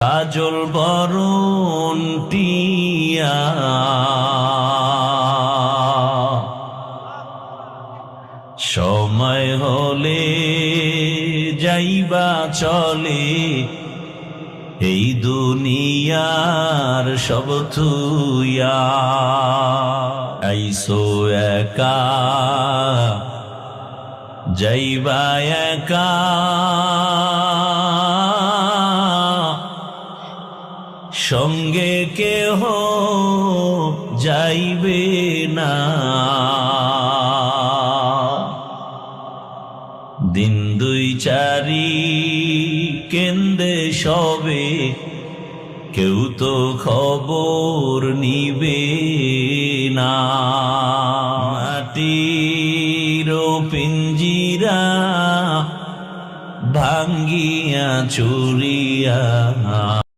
কাজল বরণ টিয়া সময় হলে যাইবা চলে এই দুনিয়ার সব থুইয়া আইসো একা যাইবা একা সঙ্গে কেহ যাইবে না দিন দুই চারি কেন্দ্রে সবে কেউ তো খবর নিবে না মাটির পিঞ্জিরা ভাঙ্গিয়া চুরিয়া